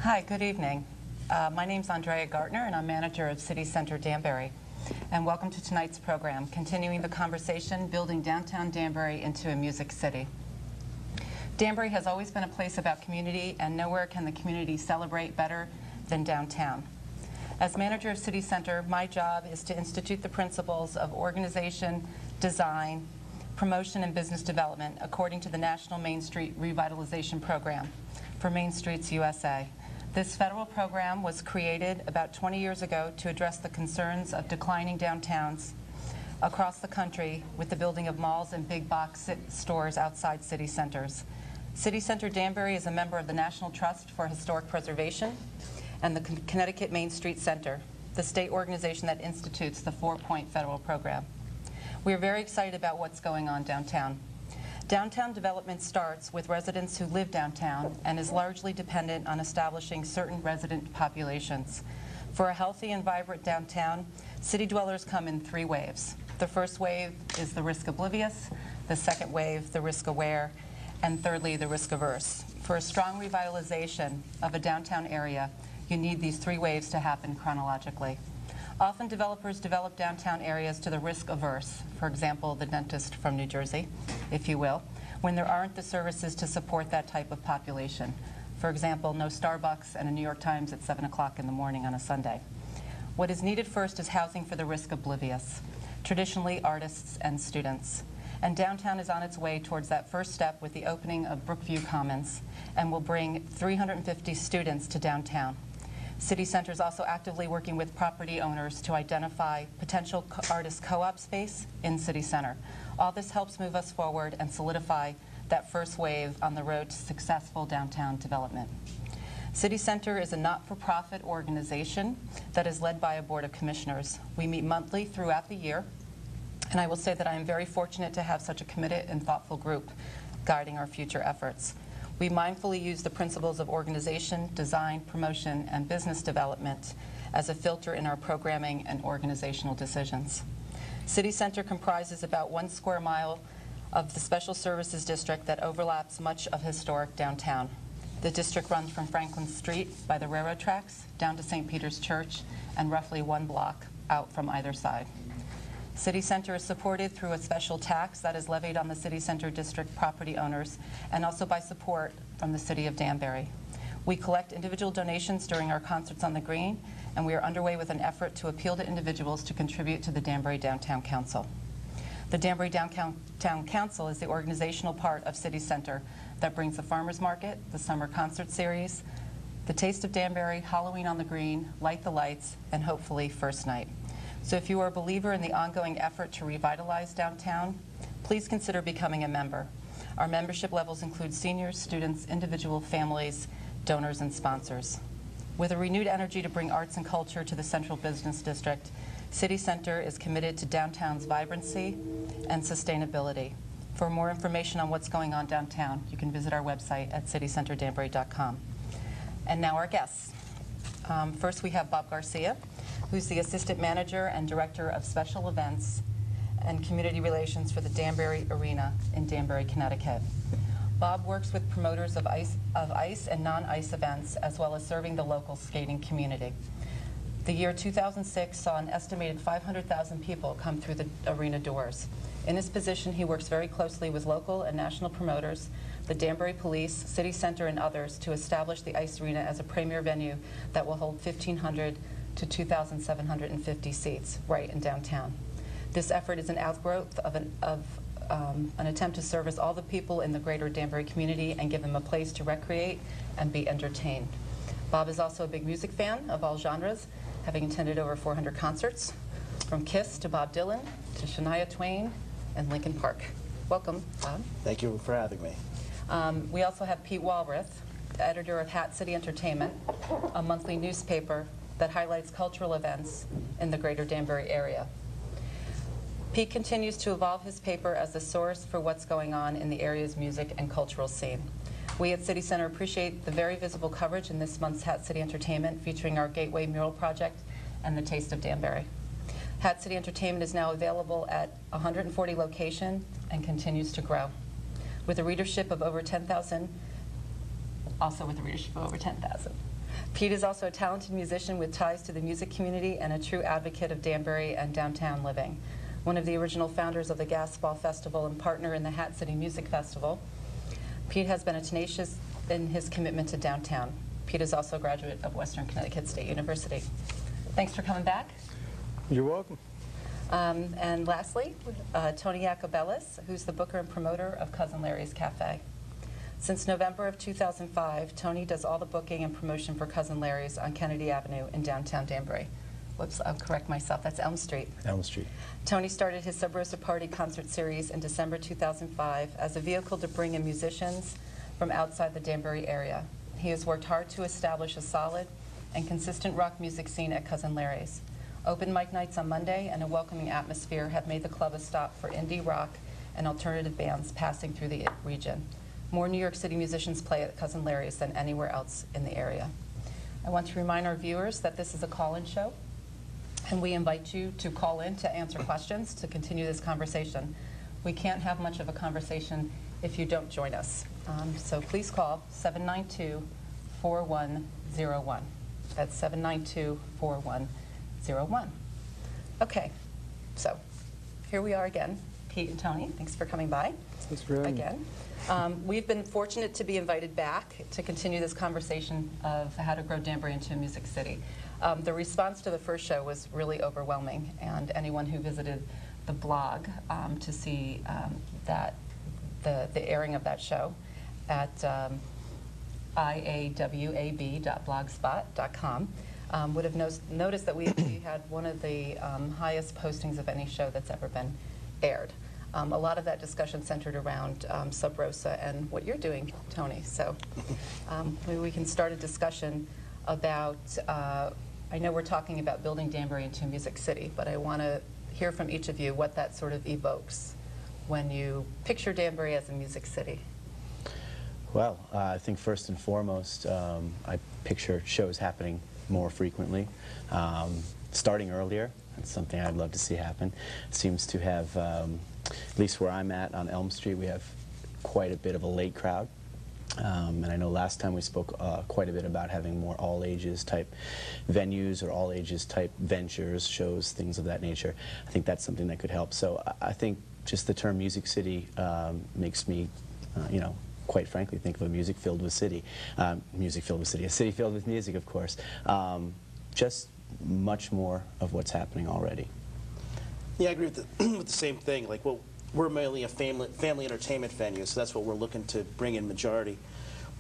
Hi, good evening. My name's Andrea Gartner, and I'm manager of City Center Danbury. And welcome to tonight's program, continuing the conversation, building downtown Danbury into a music city. Danbury has always been a place about community, and nowhere can the community celebrate better than downtown. As manager of City Center, my job is to institute the principles of organization, design, promotion, and business development according to the National Main Street Revitalization Program for Main Streets USA. This federal program was created about 20 years ago to address the concerns of declining downtowns across the country with the building of malls and big box stores outside city centers. City Center Danbury is a member of the National Trust for Historic Preservation and the Connecticut Main Street Center, the state organization that institutes the 4-point federal program. We are very excited about what's going on downtown. Downtown development starts with residents who live downtown and is largely dependent on establishing certain resident populations. For a healthy and vibrant downtown, city dwellers come in 3 waves. The first wave is the risk oblivious, the second wave, the risk aware, and thirdly, the risk averse. For a strong revitalization of a downtown area, you need these 3 waves to happen chronologically. Often developers develop downtown areas to the risk averse, for example, the dentist from New Jersey, if you will, when there aren't the services to support that type of population. For example, no Starbucks and a New York Times at 7 o'clock in the morning on a Sunday. What is needed first is housing for the risk oblivious, traditionally artists and students. And downtown is on its way towards that first step with the opening of Brookview Commons and will bring 350 students to downtown. City Center is also actively working with property owners to identify potential artist co-op space in City Center. All this helps move us forward and solidify that first wave on the road to successful downtown development. City Center is a not-for-profit organization that is led by a board of commissioners. We meet monthly throughout the year, and I will say that I am very fortunate to have such a committed and thoughtful group guiding our future efforts. We mindfully use the principles of organization, design, promotion, and business development as a filter in our programming and organizational decisions. City Center comprises about 1 square mile of the Special Services District that overlaps much of historic downtown. The district runs from Franklin Street by the railroad tracks down to St. Peter's Church and roughly 1 block out from either side. City Center is supported through a special tax that is levied on the City Center District property owners and also by support from the City of Danbury. We collect individual donations during our concerts on the Green, and we are underway with an effort to appeal to individuals to contribute to the Danbury Downtown Council. The Danbury Downtown Council is the organizational part of City Center that brings the farmers market, the summer concert series, the Taste of Danbury, Halloween on the Green, Light the Lights, and hopefully First Night. So if you are a believer in the ongoing effort to revitalize downtown, please consider becoming a member. Our membership levels include seniors, students, individual families, donors, and sponsors. With a renewed energy to bring arts and culture to the Central Business District, City Center is committed to downtown's vibrancy and sustainability. For more information on what's going on downtown, you can visit our website at citycenterdanbury.com. And now our guests. First we have Bob Garcia, who's the Assistant Manager and Director of Special Events and Community Relations for the Danbury Arena in Danbury, Connecticut. Bob works with promoters of ice and non-ice events, as well as serving the local skating community. The year 2006 saw an estimated 500,000 people come through the arena doors. In his position, he works very closely with local and national promoters, the Danbury Police, City Center, and others to establish the ice arena as a premier venue that will hold 1,500 to 2,750 seats right in downtown. This effort is an outgrowth of an attempt to service all the people in the greater Danbury community and give them a place to recreate and be entertained. Bob is also a big music fan of all genres, having attended over 400 concerts, from Kiss to Bob Dylan to Shania Twain and Linkin Park. Welcome, Bob. Thank you for having me. We also have Pete Walrath, editor of Hat City Entertainment, a monthly newspaper that highlights cultural events in the greater Danbury area. Pete continues to evolve his paper as a source for what's going on in the area's music and cultural scene. We at City Center appreciate the very visible coverage in this month's Hat City Entertainment featuring our Gateway Mural Project and the Taste of Danbury. Hat City Entertainment is now available at 140 locations and continues to grow. With a readership of over 10,000, also with a readership of over 10,000. Pete is also a talented musician with ties to the music community and a true advocate of Danbury and downtown living. One of the original founders of the Gas Ball Festival and partner in the Hat City Music Festival, Pete has been tenacious in his commitment to downtown. Pete is also a graduate of Western Connecticut State University. Thanks for coming back. You're welcome. And lastly, Tony Jacobellis, who's the booker and promoter of Cousin Larry's Cafe. Since November of 2005, Tony does all the booking and promotion for Cousin Larry's on Kennedy Avenue in downtown Danbury. Whoops, I'll correct myself, that's Elm Street. Elm Street. Tony started his Sub Rosa Party concert series in December 2005 as a vehicle to bring in musicians from outside the Danbury area. He has worked hard to establish a solid and consistent rock music scene at Cousin Larry's. Open mic nights on Monday and a welcoming atmosphere have made the club a stop for indie rock and alternative bands passing through the region. More New York City musicians play at Cousin Larry's than anywhere else in the area. I want to remind our viewers that this is a call-in show, and we invite you to call in to answer questions to continue this conversation. We can't have much of a conversation if you don't join us. So please call 792-4101. That's 792-4101. Okay, so here we are again. Pete and Tony, thanks for coming by. Thanks for having me. Again. We've been fortunate to be invited back to continue this conversation of how to grow Danbury into a music city. The response to the first show was really overwhelming, and anyone who visited the blog to see that the airing of that show at iawab.blogspot.com would have noticed that we had one of the highest postings of any show that's ever been aired. A lot of that discussion centered around Sub Rosa and what you're doing, Tony. So maybe we can start a discussion about, I know we're talking about building Danbury into a music city, but I want to hear from each of you what that sort of evokes when you picture Danbury as a music city. Well, I think first and foremost, I picture shows happening more frequently, starting earlier. That's something I'd love to see happen. Seems to have, at least where I'm at on Elm Street, we have quite a bit of a late crowd. And I know last time we spoke quite a bit about having more all-ages type venues or all-ages type ventures, shows, things of that nature. I think that's something that could help. So I think just the term Music City makes me, you know, quite frankly, think of a music filled with city. Music filled with city, a city filled with music, of course. Just much more of what's happening already. Yeah, I agree with the same thing. Like, well, we're mainly a family entertainment venue, so that's what we're looking to bring in majority.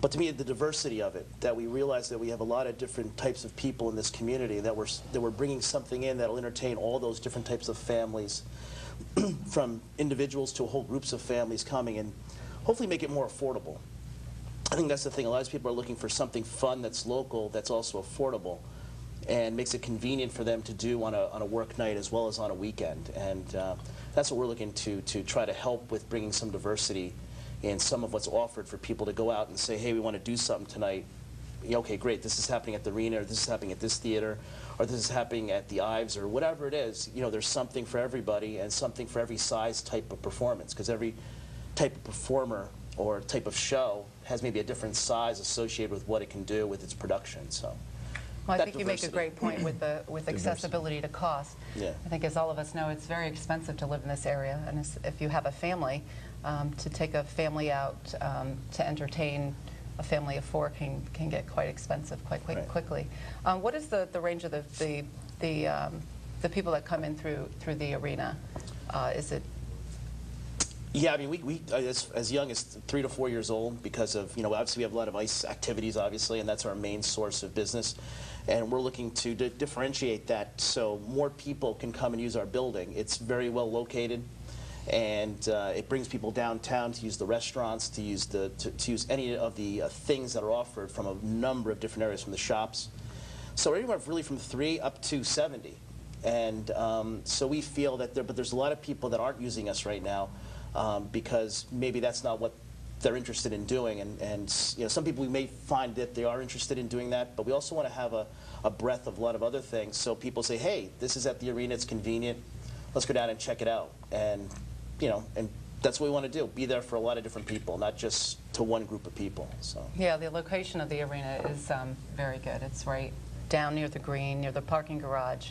But to me, the diversity of it, that we realize that we have a lot of different types of people in this community, that we're bringing something in that'll entertain all those different types of families, from individuals to whole groups of families coming, and hopefully make it more affordable. I think that's the thing. A lot of people are looking for something fun that's local, that's also affordable, and makes it convenient for them to do on a work night as well as on a weekend. And that's what we're looking to try to help with, bringing some diversity in some of what's offered for people to go out and say, hey, we want to do something tonight. Yeah, okay, great, this is happening at the arena, or this is happening at this theater, or this is happening at the Ives, or whatever it is. You know, there's something for everybody and something for every size type of performance, because every type of performer or type of show has maybe a different size associated with what it can do with its production. So. Well, I think you make a great point with accessibility to cost. Yeah. I think, as all of us know, it's very expensive to live in this area, and if you have a family, to take a family out to entertain a family of four can get quite expensive quite quickly. What is the range of the people that come in through the arena? Is it? Yeah, I mean, we as young as 3 to 4 years old, because of, you know, obviously we have a lot of ice activities, obviously, and that's our main source of business. And we're looking to differentiate that so more people can come and use our building. It's very well located, and it brings people downtown to use the restaurants, to use any of the things that are offered from a number of different areas, from the shops. So anywhere really from 3 up to 70. And so we feel that but there's a lot of people that aren't using us right now, because maybe that's not what they're interested in doing, and you know, some people, we may find that they are interested in doing that, but we also want to have a breadth of a lot of other things, so people say, hey, this is at the arena, it's convenient, let's go down and check it out, and you know, and that's what we want to do, be there for a lot of different people, not just to one group of people. So Yeah, the location of the arena is very good. It's right down near the green, near the parking garage.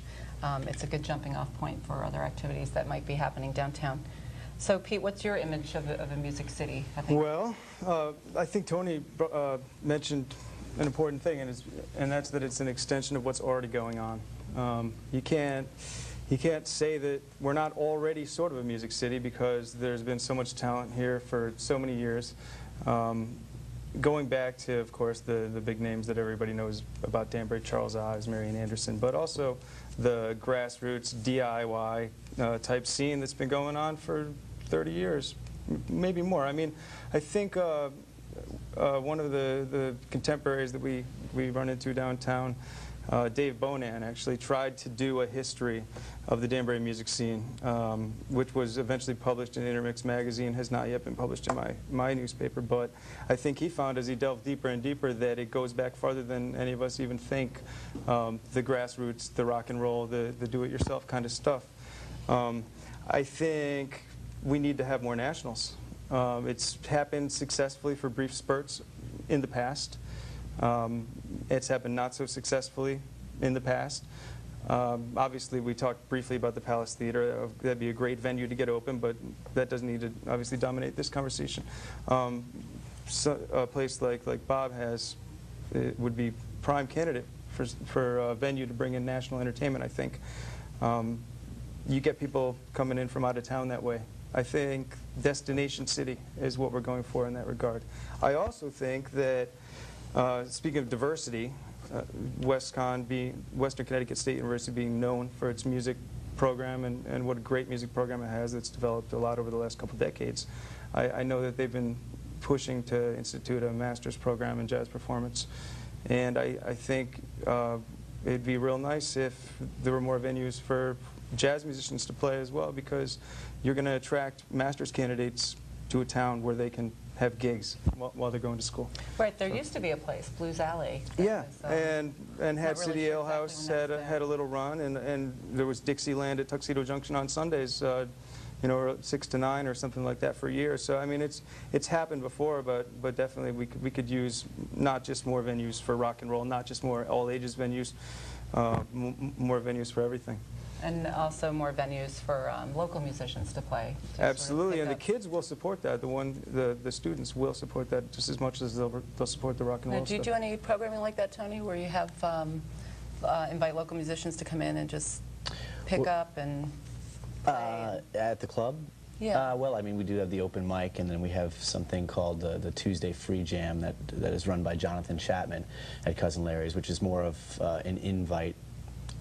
It's a good jumping off point for other activities that might be happening downtown. So Pete, what's your image of a Music City? Well, I think Tony mentioned an important thing, and that's that it's an extension of what's already going on. You can't say that we're not already sort of a music city because there's been so much talent here for so many years. Going back to, of course, the big names that everybody knows about Danbury, Charles Ives, Marian Anderson, but also the grassroots DIY type scene that's been going on for 30 years, maybe more. I mean, I think one of the contemporaries that we run into downtown, Dave Bonan, actually tried to do a history of the Danbury music scene, which was eventually published in Intermix magazine, has not yet been published in my newspaper, but I think he found as he delved deeper and deeper that it goes back farther than any of us even think. The grassroots, the rock and roll, the do-it-yourself kind of stuff. I think we need to have more nationals. It's happened successfully for brief spurts in the past. It's happened not so successfully in the past. Obviously, we talked briefly about the Palace Theater. That'd be a great venue to get open, but that doesn't need to obviously dominate this conversation. So a place like Bob has, it would be prime candidate for a venue to bring in national entertainment, I think. You get people coming in from out of town that way. I think destination city is what we're going for in that regard. I also think that, speaking of diversity, Western Connecticut State University being known for its music program and what a great music program it has that's developed a lot over the last couple decades. I know that they've been pushing to institute a master's program in jazz performance, and I think it'd be real nice if there were more venues for jazz musicians to play as well, because you're going to attract master's candidates to a town where they can have gigs while they're going to school. Right, there used to be a place, Blues Alley. Yeah, Was, and Hat really City sure Ale exactly House when that's had a little run, and there was Dixieland at Tuxedo Junction on Sundays, you know, 6 to 9 or something like that for years. So I mean, it's happened before, but definitely we could use not just more venues for rock and roll, not just more all ages venues, more venues for everything. And also more venues for local musicians to play. Absolutely, and the kids will support that. The students will support that just as much as they'll support the rock and roll Do you stuff. do any programming like that, Tony, where you have invite local musicians to come in and just pick up and play? At the club? Yeah. Well, I mean, we do have the open mic, and then we have something called the Tuesday Free Jam that is run by Jonathan Chapman at Cousin Larry's, which is more of an invite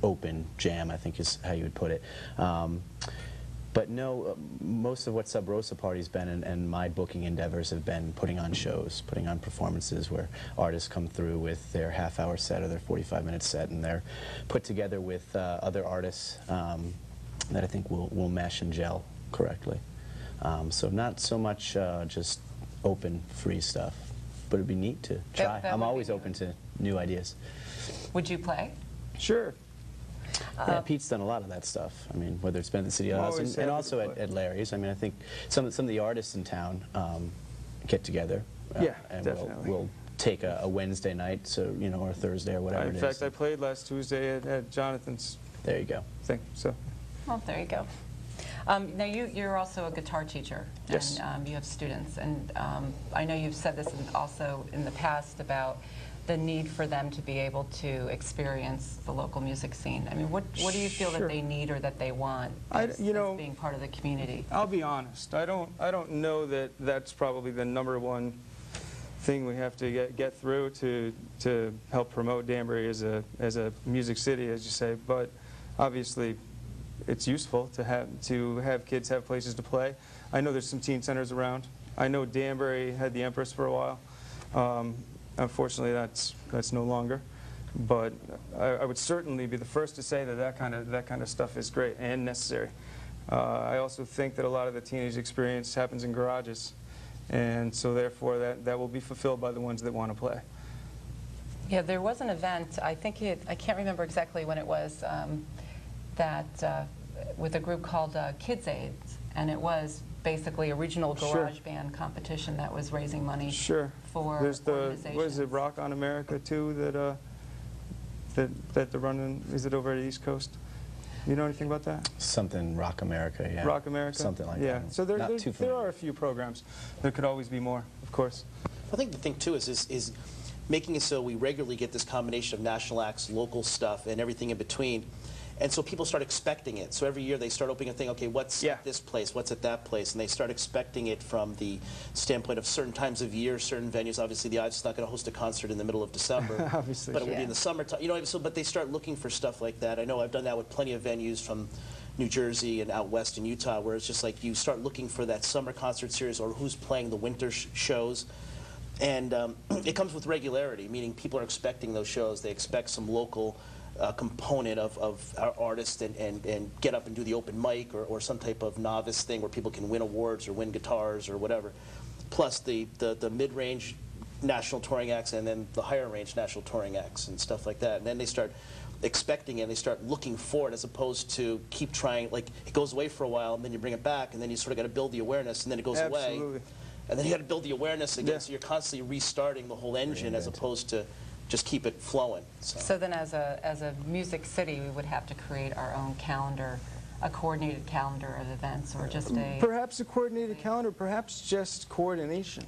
open jam, I think is how you would put it. But no, most of what Sub Rosa Party's been and my booking endeavors have been putting on shows, putting on performances where artists come through with their half-hour set or their 45-minute set, and they're put together with other artists that I think will mesh and gel correctly. So not so much just open, free stuff, but it'd be neat to try. That I'm would be always neat. open to new ideas. Would you play? Sure. Yeah, Pete's done a lot of that stuff. I mean, whether it's been at the City House Always and happy also to play. at Larry's. I mean, I think some of the artists in town get together. Yeah, and definitely. we'll take a Wednesday night, so you know, or Thursday or whatever In it fact, is. I played last Tuesday at Jonathan's There you go. thing. So Well, there you go. Now, you're also a guitar teacher. Yes. And you have students. And I know you've said this also in the past about the need for them to be able to experience the local music scene. I mean, what do you feel Sure. that they need or that they want as being part of the community? I'll be honest. I don't know that that's probably the #1 thing we have to get through to help promote Danbury as a music city, as you say. But obviously, it's useful to have kids have places to play. I know there's some teen centers around. I know Danbury had the Empress for a while. Unfortunately, that's no longer. But I would certainly be the first to say that kind of stuff is great and necessary. I also think that a lot of the teenage experience happens in garages, and so therefore that will be fulfilled by the ones that want to play. Yeah, there was an event, I can't remember exactly when it was, with a group called Kids Aids, and it was basically a regional Sure. garage band competition that was raising money Sure. for There's the, organizations. what is it, Rock on America too, that they're running, is it over at the East Coast? You know anything about that? Something Rock America, yeah. Rock America? Something like yeah. that. So there, Not there, too there familiar. are a few programs. There could always be more, of course. I think the thing too is making it so we regularly get this combination of national acts, local stuff, and everything in between. And so people start expecting it. So every year they start opening a thing, okay, what's Yeah. at this place, what's at that place? And they start expecting it from the standpoint of certain times of year, certain venues. Obviously, the Ives is not going to host a concert in the middle of December. Obviously. But it will be Yeah. in the summertime. You know, so, but they start looking for stuff like that. I know I've done that with plenty of venues from New Jersey and out west in Utah, where it's just like you start looking for that summer concert series or who's playing the winter shows. And it comes with regularity, meaning people are expecting those shows. They expect some local component of our artists and get up and do the open mic or some type of novice thing where people can win awards or win guitars or whatever. Plus the mid-range national touring acts and then the higher range national touring acts and stuff like that. And then they start expecting it and they start looking for it as opposed to keep trying, like it goes away for a while and then you bring it back and then you sort of got to build the awareness and then it goes away. Absolutely. And then you got to build the awareness again, Yeah. so you're constantly restarting the whole engine as Reinvent. opposed to just keep it flowing. So then as a music city, we would have to create our own calendar, a coordinated calendar of events, or just a... Perhaps a coordinated calendar, perhaps just coordination.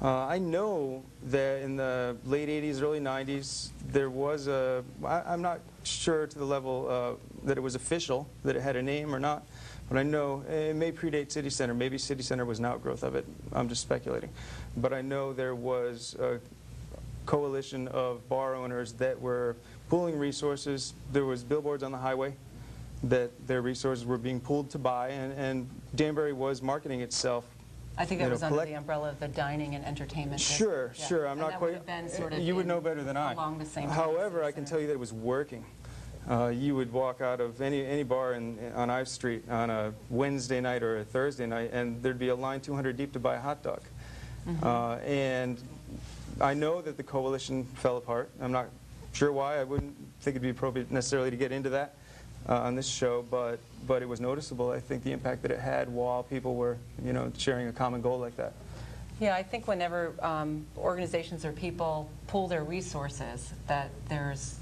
I know that in the late 80s, early 90s, there was a, I'm not sure to the level that it was official, that it had a name or not, but I know it may predate City Center. Maybe City Center was an outgrowth of it. I'm just speculating. But I know there was a coalition of bar owners that were pooling resources. There was billboards on the highway that their resources were being pooled to buy, and Danbury was marketing itself. I think that you know, was under collect- the umbrella of the dining and entertainment. Sure, business. Yeah. sure. I'm And not that quite. would have been sort of you would in- know better than I. along the same lines However, as I can the- tell you that it was working. You would walk out of any bar on Ives Street on a Wednesday night or a Thursday night, and there'd be a line 200 deep to buy a hot dog. And I know that the coalition fell apart. I'm not sure why. I wouldn't think it'd be appropriate necessarily to get into that on this show, but it was noticeable. I think the impact that it had while people were, you know, sharing a common goal like that. Yeah, I think whenever organizations or people pool their resources, that there's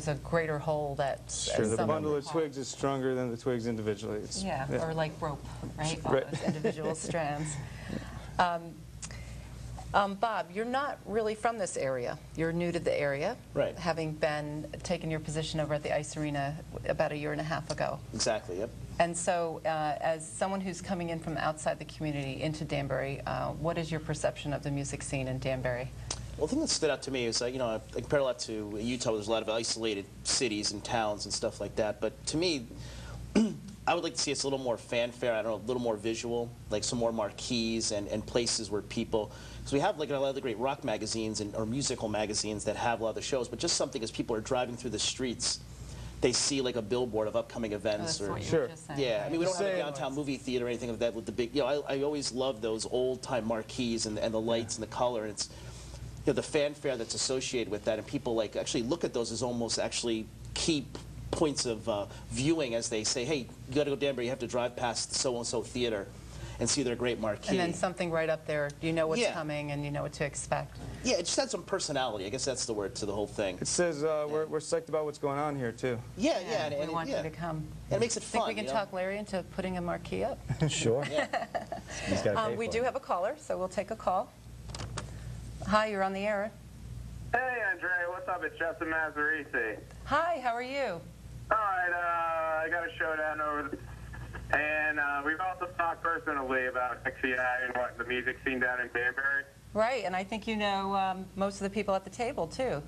a greater whole that Sure, as the some bundle of call- twigs is stronger than the twigs individually. It's, Yeah, or like rope, right? All Right. those individual strands. Bob, you're not really from this area. You're new to the area. Right. Having taken your position over at the Ice Arena about 1.5 years ago. Exactly, yep. And so, as someone who's coming in from outside the community into Danbury, what is your perception of the music scene in Danbury? Well, the thing that stood out to me is, you know, I compare a lot to Utah, where there's a lot of isolated cities and towns and stuff like that. But to me, I would like to see us a little more fanfare, I don't know, a little more visual, like some more marquees and places where people, because we have like a lot of the great rock magazines or musical magazines that have a lot of the shows, but just something as people are driving through the streets, they see like a billboard of upcoming events. That's Or what you Sure. were just saying. yeah, I mean, we don't have a Same. downtown movie theater or anything like that with the big, you know, I always love those old-time marquees and the lights and the color, and it's, you know, the fanfare that's associated with that, and people like actually look at those as almost actually key points of viewing as they say, hey, you got to go to Danbury, you have to drive past so-and-so theater and see their great marquee. And then something right up there, you know what's Yeah. coming and you know what to expect. Yeah, it just had some personality. I guess that's the word to the whole thing. It says we're psyched about what's going on here, too. Yeah, yeah. We want you to come. And it makes it Think fun. we can you know? talk Larry into putting a marquee up? Sure. Yeah. He's got to pay We for do it. have a caller, so we'll take a call. Hi, you're on the air. Hey, Andrea, what's up? It's Justin Mazzarisi. Hi, how are you? All right, I got a showdown over and we've also talked personally about XCI and what the music scene down in Danbury. Right, and I think you know most of the people at the table, too.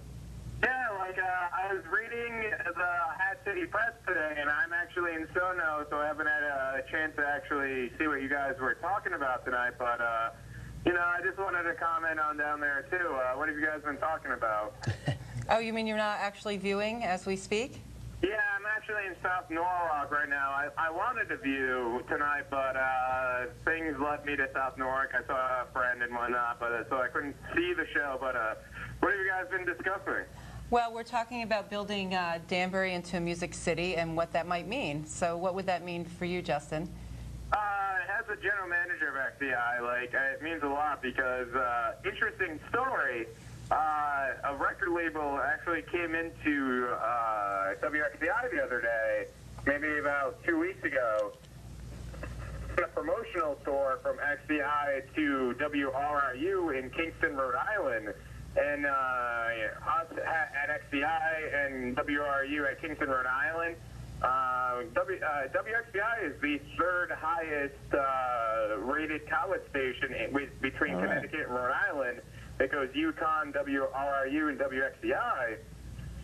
Yeah, like I was reading the Hat City Press today, and I'm actually in Sono, so I haven't had a chance to actually see what you guys were talking about tonight, but you know, I just wanted to comment on down there, too. What have you guys been talking about? Oh, you mean you're not actually viewing as we speak? Yeah, I'm actually in South Norwalk right now. I wanted to view tonight, but things led me to South Norwalk. I saw a friend and whatnot, but so I couldn't see the show. But what have you guys been discussing? Well, we're talking about building Danbury into a music city and what that might mean. So what would that mean for you, Justin? It as a general manager of XCI, like, it means a lot because, interesting story, a record label actually came into WXCI the other day, maybe about 2 weeks ago, a promotional tour from XCI to WRIU in Kingston, Rhode Island. And us at XCI and WRIU at Kingston, Rhode Island, WXCI is the third highest rated college station between Connecticut and Rhode Island. It goes UConn, WRIU, and WXCI.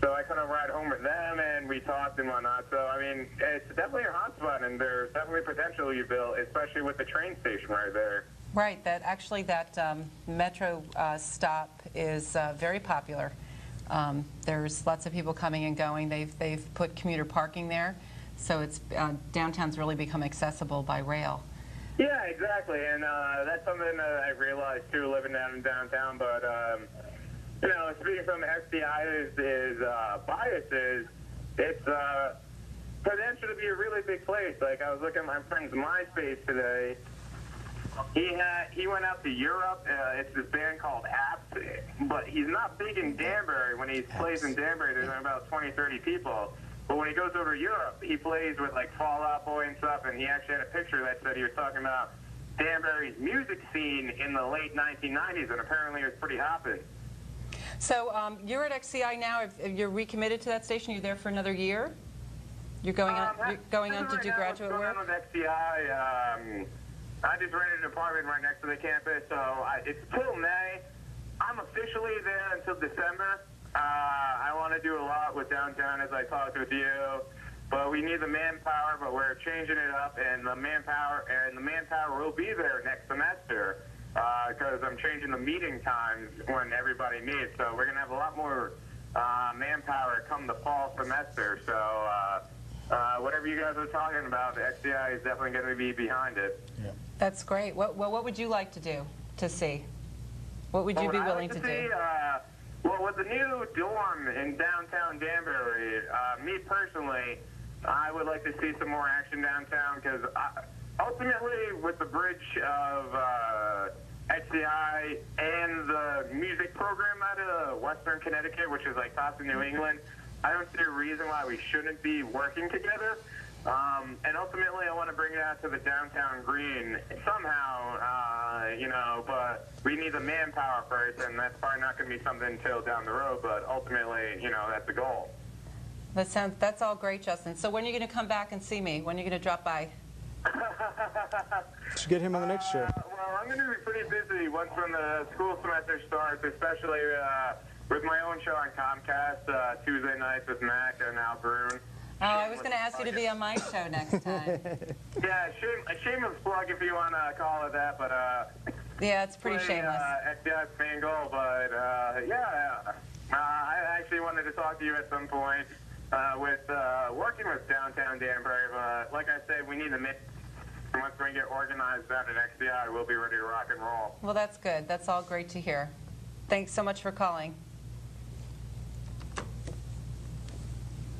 So I kind of ride home with them, and we talked and whatnot. So, I mean, it's definitely a hotspot, and there's definitely potential you built, especially with the train station right there. Right, that metro stop is very popular. There's lots of people coming and going. They've put commuter parking there, so it's downtown's really become accessible by rail. Yeah, exactly, and that's something that I realized too, living down in downtown. But you know, speaking from XCI's biases, it's potential to be a really big place. Like, I was looking at my friend's MySpace today. He went out to Europe. It's this band called Apps, but he's not big in Danbury. When he plays in Danbury, there's about 20, 30 people. But when he goes over to Europe, he plays with like Fall Out Boy and stuff, and he actually had a picture that said he was talking about Danbury's music scene in the late 1990s, and apparently it was pretty hopping. So you're at XCI now. If you're recommitted to that station, you're there for another year? You're going on to do graduate work? I'm with XCI. I just rented an apartment right next to the campus, so it's till May. I'm officially there until December. I want to do a lot with downtown, as I talked with you, but we need the manpower. But we're changing it up, and the manpower will be there next semester because I'm changing the meeting times when everybody meets. So we're gonna have a lot more manpower come the fall semester. So whatever you guys are talking about, the XCI is definitely going to be behind it. Yeah. That's great. What would you like to see? What would you be willing to do? Well, with the new dorm in downtown Danbury, me personally, I would like to see some more action downtown because ultimately with the bridge of XCI and the music program out of Western Connecticut, which is like top in New England, I don't see a reason why we shouldn't be working together. And ultimately, I want to bring it out to the downtown green somehow, you know, but we need the manpower first, and that's probably not going to be something until down the road, but ultimately, you know, that's the goal. That's all great, Justin. So when are you going to come back and see me? When are you going to drop by? Should get him on the next show. Well, I'm going to be pretty busy once when the school semester starts, especially with my own show on Comcast, Tuesday nights with Mac and Al Brune. Oh, I was going to ask you to be on my show next time. Yeah, shameless plug if you want to call it that, but yeah, it's pretty shameless. XCI's main goal, but yeah, I actually wanted to talk to you at some point with working with downtown Danbury, but like I said, we need to make. Once we get organized out at XCI, we'll be ready to rock and roll. Well, that's good. That's all great to hear. Thanks so much for calling.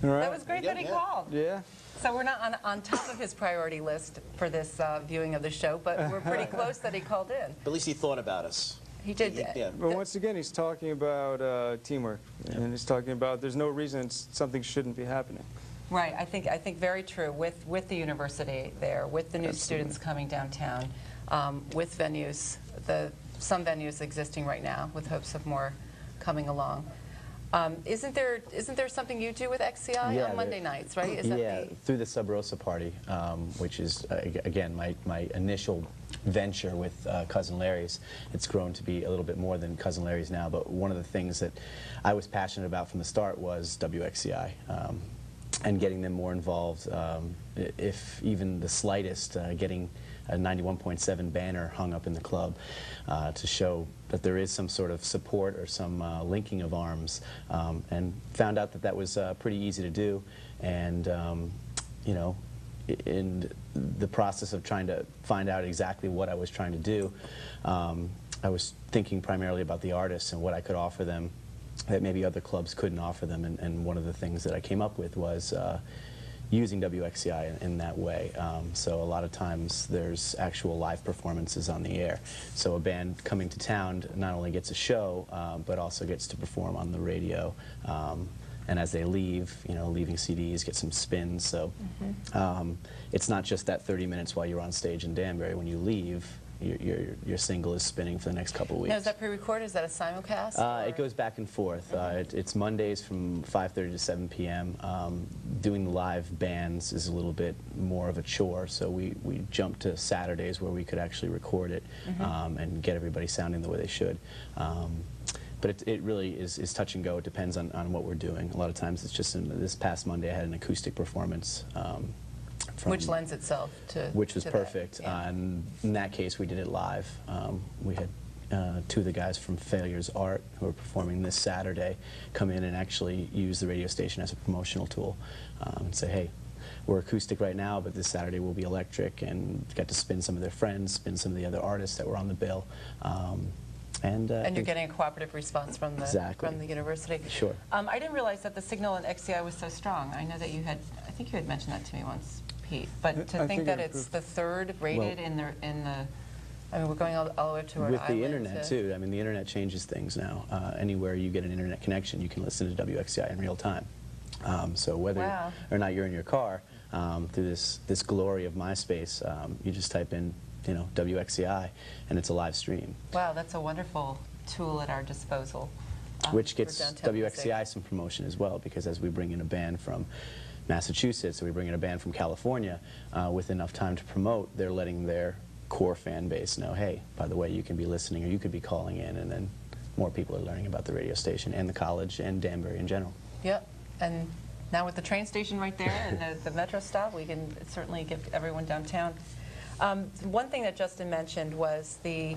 All right. That was great that he called. Yeah. So we're not on top of his priority list for this viewing of the show, but we're pretty close that he called in. But at least he thought about us. He did. Yeah. But once again, he's talking about teamwork, and he's talking about there's no reason something shouldn't be happening. Right. I think very true. With the university there, with the new students coming downtown, with venues, some venues existing right now, with hopes of more coming along. Isn't there something you do with XCI on Monday nights, right? Through the Sub Rosa party, which is, again, my initial venture with Cousin Larry's. It's grown to be a little bit more than Cousin Larry's now, but one of the things that I was passionate about from the start was WXCI. And getting them more involved, if even the slightest, getting a 91.7 banner hung up in the club to show that there is some sort of support or some linking of arms, and found out that that was pretty easy to do. And you know, in the process of trying to find out exactly what I was trying to do, I was thinking primarily about the artists and what I could offer them that maybe other clubs couldn't offer them. And one of the things that I came up with was, using WXCI in that way. So a lot of times there's actual live performances on the air. So a band coming to town not only gets a show, but also gets to perform on the radio. And as they leave, leaving CDs, get some spins. So it's not just that 30 minutes while you're on stage in Danbury. When you leave, your single is spinning for the next couple of weeks. Now, is that pre-recorded? Is that a simulcast? It goes back and forth. It's Mondays from 5:30 to 7 p.m. Doing the live bands is a little bit more of a chore, so we jumped to Saturdays where we could actually record it and get everybody sounding the way they should. But it really is touch and go. It depends on what we're doing. A lot of times it's just, this past Monday I had an acoustic performance. Which lends itself to Which was to perfect. that, yeah. And in that case, we did it live. We had two of the guys from Failures Art, who are performing this Saturday, come in and actually use the radio station as a promotional tool and say, hey, we're acoustic right now, but this Saturday we'll be electric, and got to spin some of their friends, spin some of the other artists that were on the bill. And you're getting a cooperative response from the Exactly. from the university. Sure. I didn't realize that the signal in XCI was so strong. I know that you had, I think you had mentioned that to me once, Pete. But to I think think that it it's improved. the third rated in the, I mean, we're going all the way to Rhode with Island. the internet too. I mean, the internet changes things now. Anywhere you get an internet connection, you can listen to WXCI in real time. So whether Wow. or not you're in your car, through this glory of MySpace, you just type in, WXCI, and it's a live stream. Wow, that's a wonderful tool at our disposal. Which for gets downtown music. WXCI some promotion as well, because as we bring in a band from Massachusetts, or we bring in a band from California, with enough time to promote, they're letting their core fan base know, hey, by the way, you can be listening, or you could be calling in, and then more people are learning about the radio station and the college and Danbury in general. Yep, and now with the train station right there and the metro stop, we can certainly get everyone downtown. One thing that Justin mentioned was the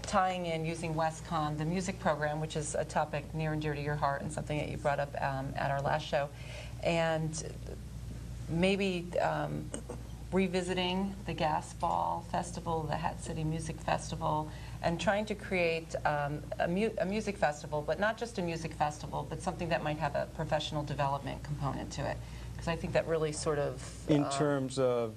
tying in, using WestCon, the music program, which is a topic near and dear to your heart and something that you brought up at our last show, and maybe revisiting the Gas Ball Festival, the Hat City Music Festival, and trying to create a music festival, but not just a music festival, but something that might have a professional development component to it. Because I think that really sort of... In terms of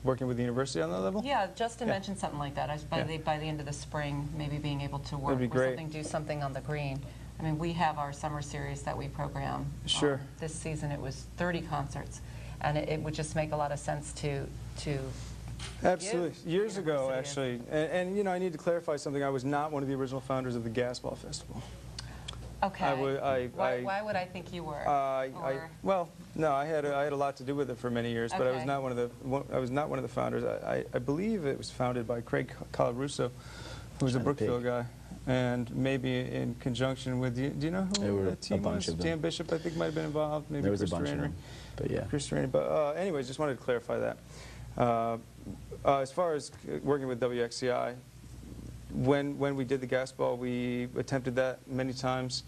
working with the university on that level? Yeah, Justin Yeah. mentioned something like that. By the end of the spring, maybe being able to work That'd be with great. something, do something on the green. I mean, we have our summer series that we program. Sure. This season it was 30 concerts, and it would just make a lot of sense to Absolutely. give Years the ago, university actually, and I need to clarify something. I was not one of the original founders of the Gas Ball Festival. Okay. Why would I think you were? Or- Well, no, I had a lot to do with it for many years, but I was Okay. not one of the founders. I believe it was founded by Craig Colarusso, who was a China Brookfield Pig. guy, and maybe in conjunction with, do you know who There were that team a bunch was? of them. Dan Bishop, I think, might have been involved. Maybe There was Chris a bunch of Rainey. them, but yeah. Chris Rainey. But anyways, just wanted to clarify that. As far as working with WXCI, when we did the Gas Ball, we attempted that many times.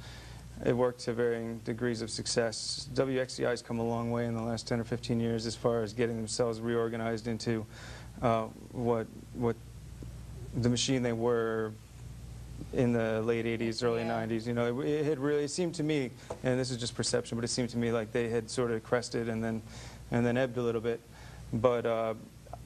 It worked to varying degrees of success. WXCI has come a long way in the last 10 or 15 years as far as getting themselves reorganized into what the machine they were in the late 80s, early Yeah. 90s. It had really, it seemed to me, and this is just perception, but it seemed to me like they had sort of crested and then ebbed a little bit. But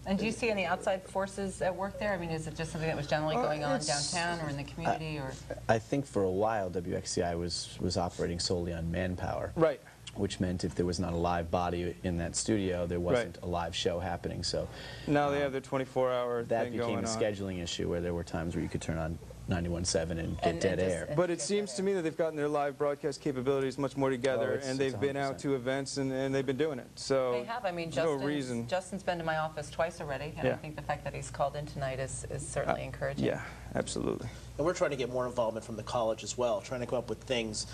And do you see any outside forces at work there? I mean, is it just something that was generally going on it's- downtown or in the community, or? I think for a while WXCI was operating solely on manpower. right. Which meant if there was not a live body in that studio, there wasn't a live show happening. So Now they have their 24-hour that thing became going a on. scheduling issue, where there were times where you could turn on 91.7 and get dead just- air. But it seems to me that they've gotten their live broadcast capabilities much more together, it's- and it's they've been out 100%. to events, and they've been doing it. So They have. I mean, there's no reason. Justin's been to my office twice already, and I Yeah. think the fact that he's called in tonight is certainly encouraging. Yeah, absolutely. And we're trying to get more involvement from the college as well, trying to come up with things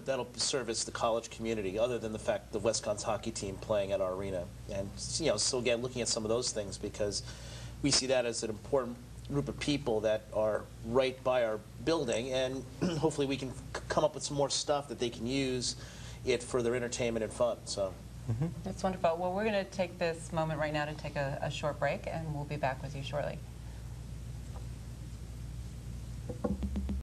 that'll service the college community, other than the fact the WestCon's hockey team playing at our arena. And so again, looking at some of those things, because we see that as an important group of people that are right by our building, and hopefully we can come up with some more stuff that they can use it for their entertainment and fun. So. That's wonderful. Well, we're going to take this moment right now to take a short break, and we'll be back with you shortly.